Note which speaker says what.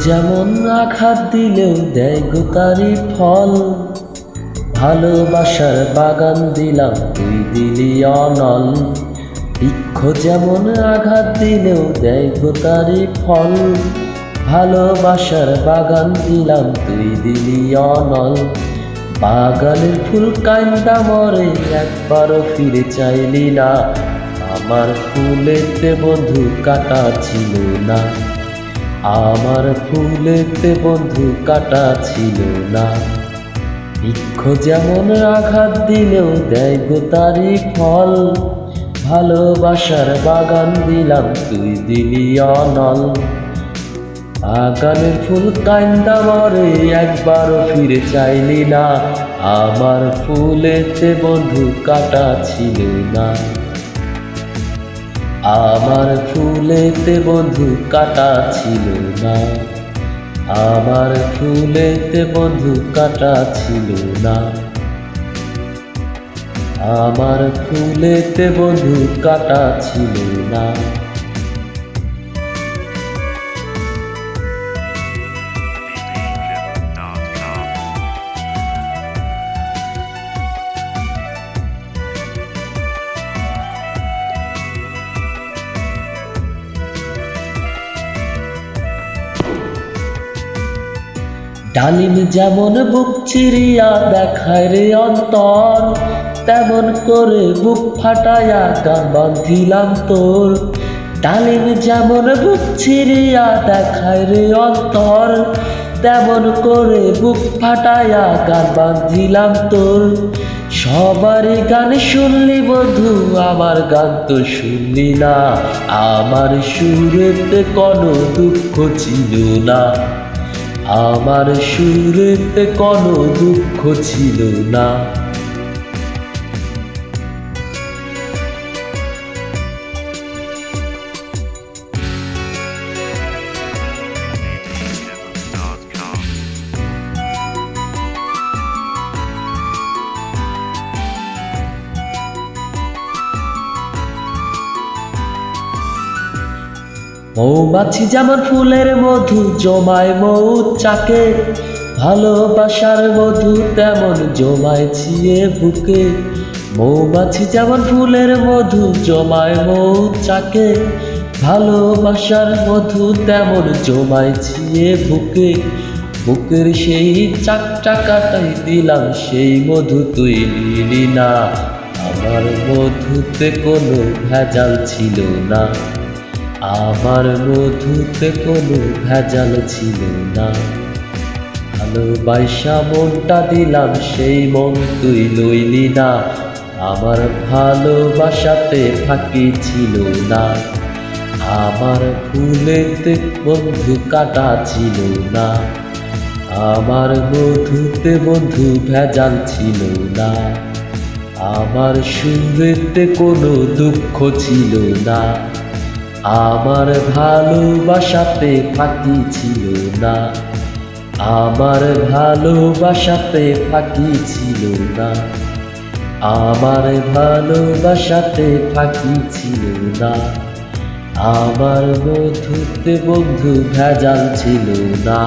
Speaker 1: যেমন আঘাত দিলেও দেয় গো তারি ফল। ভালোবাসার বাগান দিলাম, তুই দিলি অনল। বৃক্ষ যেমন আঘাত দিলেও দেয় গো তারি ফল। ভালোবাসার বাগান দিলাম, তুই দিলি অনল। বাগানের ফুল কান্দা মরে, একবারও ফিরে চাইলি না। আমার ফুলেতে বন্ধু কাটা ছিল না, আমার ফুলেতে বন্ধু কাটা ছিল না। বৃক্ষ যেমন আঘাত দিলেও দেয় গো তারি ফল। ভালোবাসার বাগান দিলাম, তুই দিলি অনল। বাগানের ফুল কান্দা মরে, একবারও ফিরে চাইলি না। আমার ফুলেতে বন্ধু কাটা ছিল না, আমার ফুলেতে বন্ধু কাটা ছিল না, আমার ফুলেতে বন্ধু কাটা ছিল না, আমার ফুলেতে বন্ধু কাটা ছিল না। ডালিম যেমন বুক চিরিয়া দেখায় রে অন্তর, তেমন করে বুক ফাটায়া গান বাঁধিলাম তোর। ডালিম যেমন বুক চিরিয়া দেখায় রে অন্তর, তেমন করে বুক ফাটায়া গান বাঁধিলাম তোর। সবারই গান শুনলি বন্ধু, আমার গান তো শুনলি না। আমার সুরেতে কোনো দুঃখ ছিল না, আমার সুরেতে কোনো দুঃখ ছিল না। মৌমাছি যেমন ফুলের মধু জমায় মৌচাকে, ভালোবাসার মধু তেমন জমায় ছিয়ে বুকে। মৌমাছি যেমন ফুলের মধু জমায় মৌচাকে, ভালোবাসার মধু তেমন জমায় ছিয়ে বুকে। বুকের সেই চাকটাকাটাই দিলাম, সেই মধু তুই নিলি না। আমার মধুতে কোনো ভেজাল ছিল না, আমার মধুতে কোনো ভেজাল ছিল না। ভালোবাসা মনটা দিলাম, সেই মন তুই লইলি না। আমার ভালোবাসাতে ফাঁকি ছিল না, আমার ফুলেতে বন্ধু কাটা ছিল না, আমার মধুতে বন্ধু ভেজাল ছিল না, আমার সুরেতে কোনো দুঃখ ছিল না, আমার ভালোবাসাতে ফাঁকি ছিল না, আমার ভালোবাসাতে ফাঁকি ছিল না, আমার ভালোবাসাতে ফাঁকি ছিল না, আমার মধুতে বন্ধু ভেজাল ছিল না।